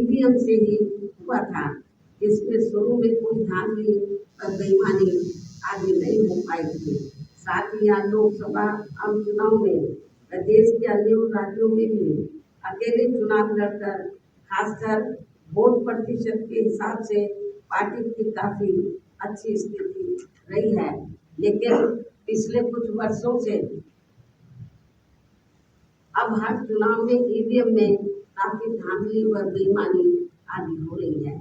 EVM से ही हुआ था, जिसमें शुरू में कोई धांधली और बेईमानी आदि नहीं हो पाई थी। साथ ही यहाँ लोकसभा आम चुनाव में प्रदेश के अन्य राज्यों में भी अकेले चुनाव लड़कर खासकर वोट प्रतिशत के हिसाब से पार्टी की काफी अच्छी स्थिति रही है। लेकिन पिछले कुछ वर्षों से अब हर चुनाव में ईवीएम में काफी धांधली व बेईमानी आदि हो रही है,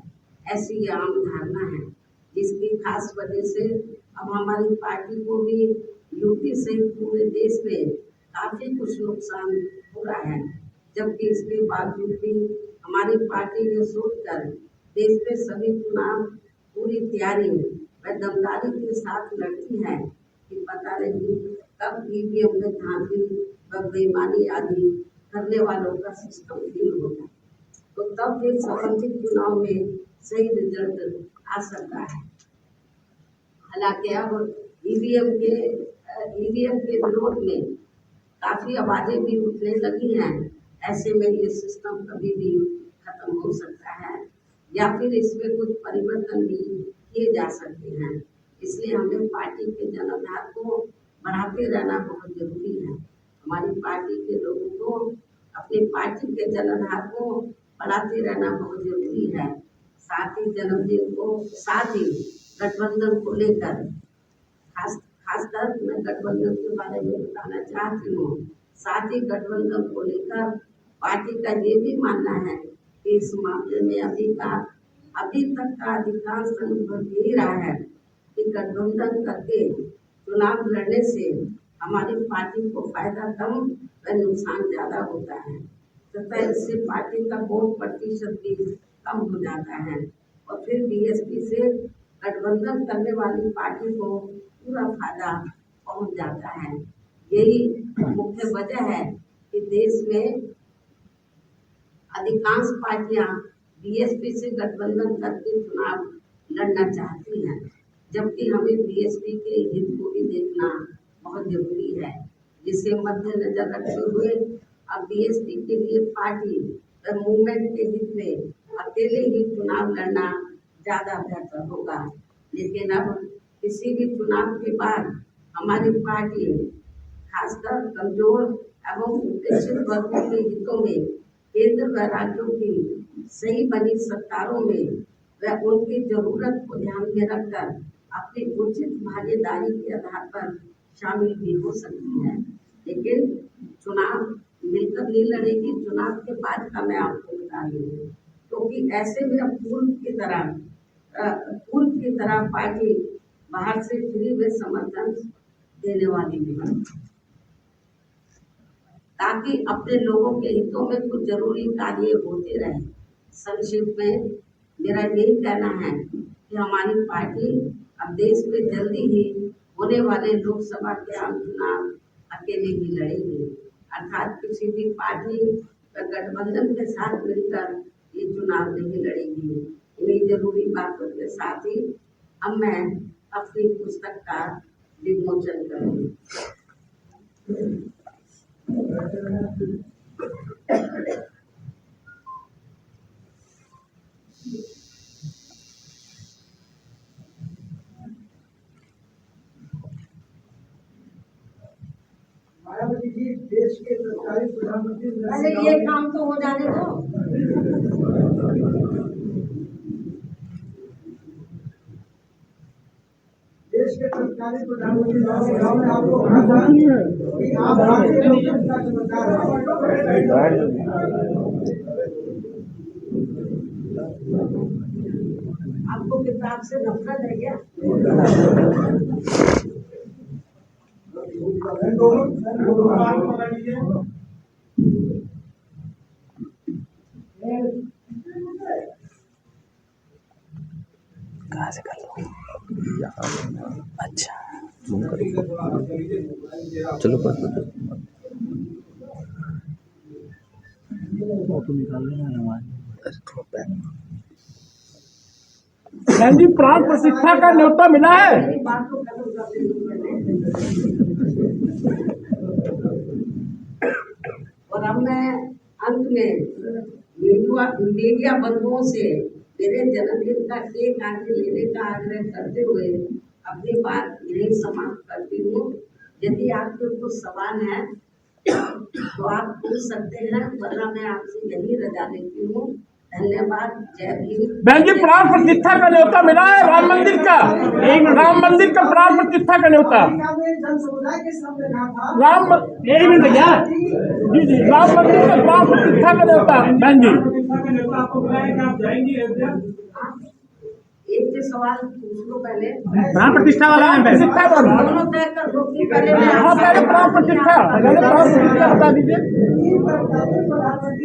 ऐसी आम धारणा है, जिसकी खास वजह से अब हमारी पार्टी को भी यूपी सहित पूरे देश में काफी कुछ नुकसान हो रहा है। जबकि इसके बावजूद भी हमारी पार्टी ने सोचकर देश में सभी चुनाव पूरी तैयारी व दमदारी के साथ लड़ती है कि पता नहीं कब ईवीएम में धांधली व बेईमानी आदि करने वालों का सिस्टम फेल होगा, तो तब फिर संबंधित चुनाव में सही रिजल्ट आ सकता है। हालांकि अब ईवीएम के विरोध में काफी आवाजें भी उठने लगी हैं। ऐसे में ये सिस्टम कभी भी खत्म हो सकता है या फिर इसमें कुछ परिवर्तन भी किए जा सकते हैं। इसलिए हमें पार्टी के जनाधार को बढ़ाते रहना बहुत जरूरी है। हमारी पार्टी के लोगों को अपनी पार्टी के जनाधार को बढ़ाते रहना बहुत जरूरी है। साथ ही गठबंधन को लेकर खासकर मैं गठबंधन के बारे में बताना चाहती हूँ। साथ ही गठबंधन को लेकर पार्टी का ये भी मानना है कि इस मामले में अभी तक का अधिकांश अनुभव यही रहा है कि गठबंधन करके चुनाव लड़ने से हमारी पार्टी को फायदा कम व नुकसान ज्यादा होता है तथा इससे पार्टी का वोट प्रतिशत भी कम हो जाता है और फिर बीएसपी से गठबंधन करने वाली पार्टी को पूरा फायदा पहुंच जाता है। यही मुख्य वजह है कि देश में अधिकांश पार्टियां बीएसपी से गठबंधन करके चुनाव लड़ना चाहती हैं, जबकि हमें बीएसपी के हित को भी देखना बहुत जरूरी है, जिसे मद्देनजर रखते हुए अब बीएसपी के लिए पार्टी व मूवमेंट के हित में अकेले ही चुनाव लड़ना ज्यादा बेहतर होगा। लेकिन अब किसी भी चुनाव के बाद हमारी पार्टी खासकर कमजोर एवं उपेक्षित वर्गों के हितों में केंद्र व राज्यों की सही बनी सरकारों में व उनकी जरूरत को ध्यान में रखकर अपनी उचित भागीदारी के आधार पर शामिल भी हो सकती है। लेकिन चुनाव मिलकर नहीं लड़ेगी। चुनाव के बाद का मैं आपको बता रही हूँ, क्योंकि ऐसे में अब पूर्व की तरह पार्टी बाहर से फ्री में समर्थन देने वाली भी है, ताकि अपने लोगों के हितों में कुछ जरूरी कार्य होते रहे। संक्षिप्त में मेरा यही कहना है कि हमारी पार्टी अब देश में जल्दी ही होने वाले लोकसभा के आम चुनाव अकेले ही लड़ेगी, अर्थात किसी भी पार्टी व गठबंधन के साथ मिलकर ये चुनाव नहीं लड़ेगी। इन्हीं जरूरी बातों के साथ ही अब मैं अपनी पुस्तक का विमोचन करूंगी। मायावती जी देश के सरकारी प्रधानमंत्री, अरे ये काम तो हो जाने दो। देश के सरकारी प्रधानमंत्री राहुल ने आपको कहा था कि आप भारतीय लोकतंत्र का चमत्कार आपको किताब से नफरत है क्या? कहाँ से कर लो? अच्छा चलो फोटो निकाल लेना हमारे। जी प्राण प्रतिष्ठा का न्योता मिला है। और अब मैं अंत में मीडिया बंधुओं से मेरे जन्मदिन का केक आगे लेने का आग्रह करते हुए अपनी बात यही समाप्त करती हूँ। यदि आपके कुछ सवाल है तो आप पूछ सकते हैं, वरना मैं आपसे यही रजा लेती हूँ। धन्यवाद। जय भीम। बहन जी, प्राण प्रतिष्ठा का न्योता मिला है राम मंदिर का। राम मंदिर का प्राण प्रतिष्ठा का न्योता जन समुदाय के सामने कहा था राम भैया जी जी राम मंदिर का प्राण प्रतिष्ठा का न्योता। बहन जी, आपको बुलाया कि आप जाएंगी अयोध्या? एक के सवाल पूछ लो पहले। प्राण प्रतिष्ठा वाला प्रतिष्ठा दोनों तय कर लो कि पहले मैं हाँ, पहले प्राण प्रतिष्ठा बता दीजिए।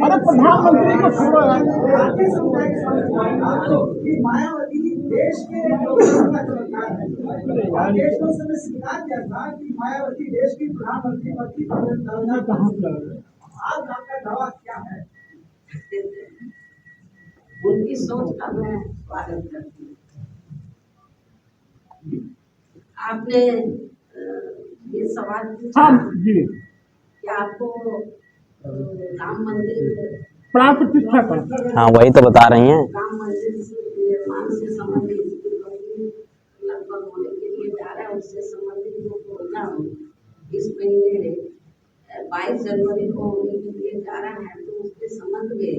अरे प्रधानमंत्री को छोड़ो यार। भारतीय समुदाय के सामने कहा था कि मायावती देश के लोकतंत्र का चमत्कार है और देश को उसने स्वीकार किया था कि मायावती देश की प्रधानमंत्री पद की आज आपका दावा क्या है? उनकी सोच का मैं स्वागत करती हूँ। आपने ये सवाल पूछा हाँ जी, कि आपको राम मंदिर प्राण प्रतिष्ठा का। हाँ, वही तो बता रही हैं। राम मंदिर निर्माण से संबंधित लगभग होने के लिए जा रहा है, उससे संबंधित जो प्रोग्राम इस महीने 22 जनवरी को होने के लिए जा रहा है, तो उसके संबंध में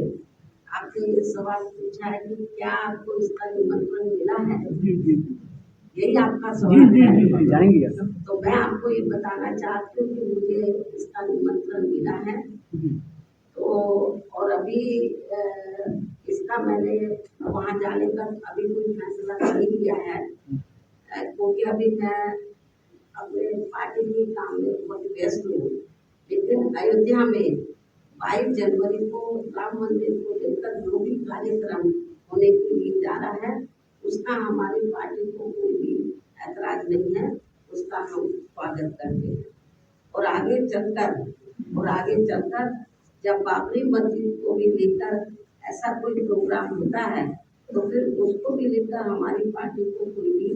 आपने ये सवाल पूछा है कि क्या आपको इसका निमंत्रण मिला है। यही आपका सवाल है। जाएंगे तो मैं आपको ये बताना चाहती हूँ कि मुझे इसका निमंत्रण मिला है। तो और अभी इसका मैंने वहाँ जाने का अभी कोई फैसला नहीं लिया है, क्योंकि अभी मैं अपने पार्टी के काम में बहुत व्यस्त हूँ। लेकिन अयोध्या में 22 जनवरी को राम मंदिर को लेकर जो भी कार्यक्रम होने के लिए जा रहा है, उसका हमारी पार्टी को कोई भी ऐतराज नहीं है, उसका हम स्वागत करते हैं। और आगे चलकर जब बाबरी मस्जिद को भी लेकर ऐसा कोई प्रोग्राम होता है, तो फिर उसको भी लेकर हमारी पार्टी को कोई भी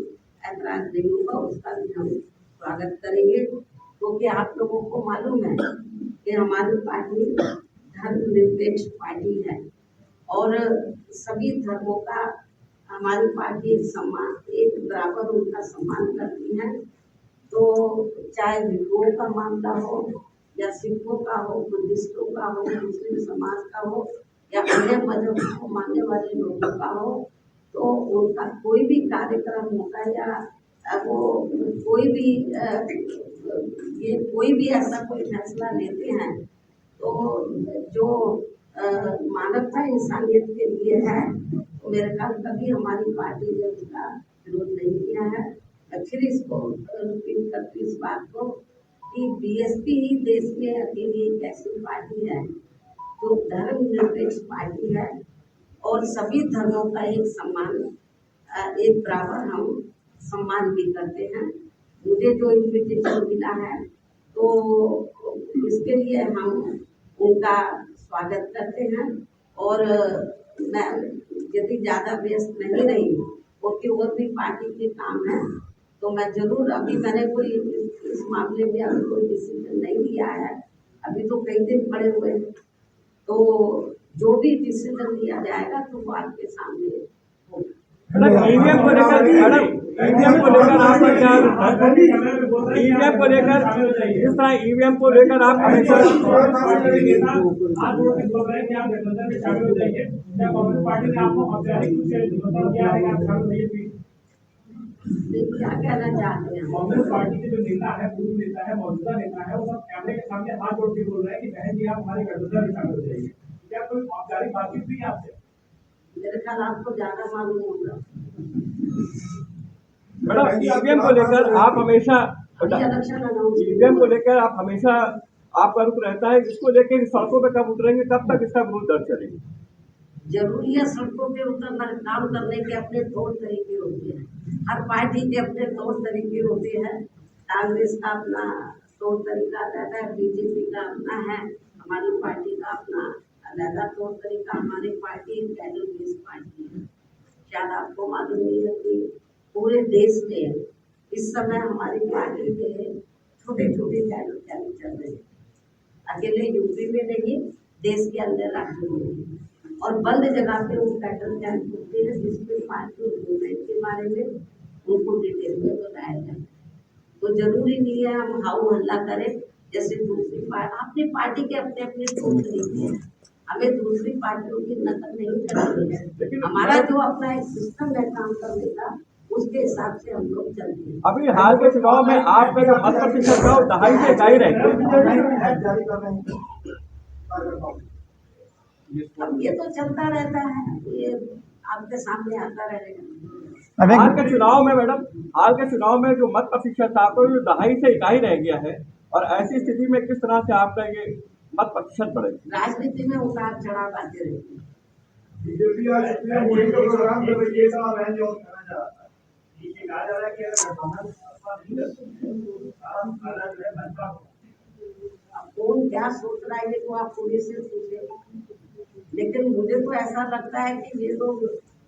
ऐतराज नहीं होगा, उसका भी हम स्वागत करेंगे। क्योंकि आप लोगों को मालूम है कि हमारी पार्टी धर्मनिरपेक्ष पार्टी है और सभी धर्मों का हमारी पार्टी एक बराबर उनका सम्मान करती है। तो चाहे हिंदुओं का मामला हो या सिखों का हो, बुद्धिस्टों का हो, मुस्लिम समाज का हो या अन्य मजहब को मानने वाले लोगों का हो, तो उनका कोई भी कार्यक्रम होता है या वो कोई भी ऐसा कोई फैसला लेते हैं, तो जो मानवता इंसानियत के लिए है, तो मेरे ख्याल कभी हमारी पार्टी ने उसका विरोध नहीं किया है। मैं फिर इसको रिपीट करती इस बात को कि बीएसपी ही देश में अकेली एक ऐसी पार्टी है जो धर्मनिरपेक्ष पार्टी है और सभी धर्मों का एक बराबर हम सम्मान भी करते हैं। मुझे जो इन्विटेशन मिला है, तो इसके लिए हम उनका स्वागत करते हैं। और मैं यदि ज़्यादा व्यस्त नहीं रही, क्योंकि और भी पार्टी के काम है, तो मैं जरूर, अभी मैंने कोई इस मामले में अभी कोई डिसीजन नहीं लिया है, अभी तो कई दिन पड़े हुए हैं। तो जो भी डिसीजन लिया जाएगा तो वो आपके सामने होगा। ईवीएम को लेकर इस तरह ईवीएम को लेकर आप हमेशा क्या कहना चाहते हैं? कांग्रेस पार्टी के जो नेता है, पूर्व नेता है, मौजूदा नेता है, वो सब कैमरे के सामने हाथ जोड़ के बोल रहे हैं कि बहन जी आप हमारे गठबंधन में शामिल हो जाइए। क्या कोई औपचारिक बातचीत हुई आपसे? मेरे ख्याल आपको ज्यादा मालूम होगा। मैडम, ईवीएम को लेकर आप हमेशा ईवीएम को लेकर आप हमेशा आपका रुख रहता है, इसको लेकर सड़कों पे कब उतरेंगे, कब तक इसका विरोध दर्ज करेंगे? जरूरी है सड़कों पे उतरना, काम करने के अपने तौर तरीके होते हैं, हर पार्टी के अपने तौर तरीके होते हैं। कांग्रेस का अपना तौर तरीका अलग है, बीजेपी का अपना है, हमारी पार्टी का अपना अलग तौर तरीका। हमारी पार्टी वैल्यू बेस्ड पार्टी है। शायद आपको मालूम नहीं है कि पूरे देश में इस समय हमारी पार्टी के छोटे छोटे वैल्यू चल रहे हैं, अकेले यूपी में नहीं, देश के अन्य राज्यों में। और बंद जगह पे वो कैडर कैंप होते हैं जिसमें पार्टी और मूवमेंट के बारे में उनको डिटेल में बताया जाए। तो जरूरी नहीं है हम हाउ हल्ला करें जैसे दूसरी अपनी पार्टी के अपने अपने सोच नहीं है, हमें दूसरी पार्टियों की नकल नहीं करनी है। हमारा जो अपना एक सिस्टम है काम करने का उसके हिसाब से हम लोग चलते हैं। अभी हाल के चुनाव में आपका जो मत प्रतिशत था वो 2.5 से 2.5 रह अब ये तो चलता रहता है, ये आपके सामने आता रहेगा। हाल के चुनाव में मैडम, हाल के चुनाव में जो मत प्रतिशत था तो ये 2.5 से 2.5 रह गया है, और ऐसी स्थिति में किस तरह से आपका ये मत प्रतिशत बढ़ेगा? राजनीति में उतार चढ़ाव आते रहते हैं। बीजेपी आज इतने मोदी का प्रोग्राम कर रही है, ये सब है जो कहना चाह रहा है। ये कहा जा रहा है कि अगर कांग्रेस अब कौन क्या सोच रहा है ये तो आप पुलिस से पूछे, लेकिन मुझे तो ऐसा लगता है कि ये लोग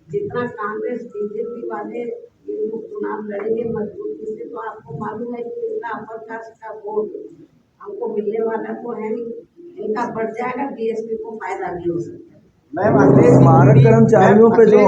जितना कांग्रेस बीजेपी वाले ये लोग चुनाव लड़ेंगे मजबूती से, तो आपको मालूम है कि इनका अपर कास्ट का वोट हमको मिलने वाला तो है नहीं, इनका बढ़ जाएगा, बीएसपी को फायदा भी हो सकता है। मैम, स्मारक कर्मचारियों पे जो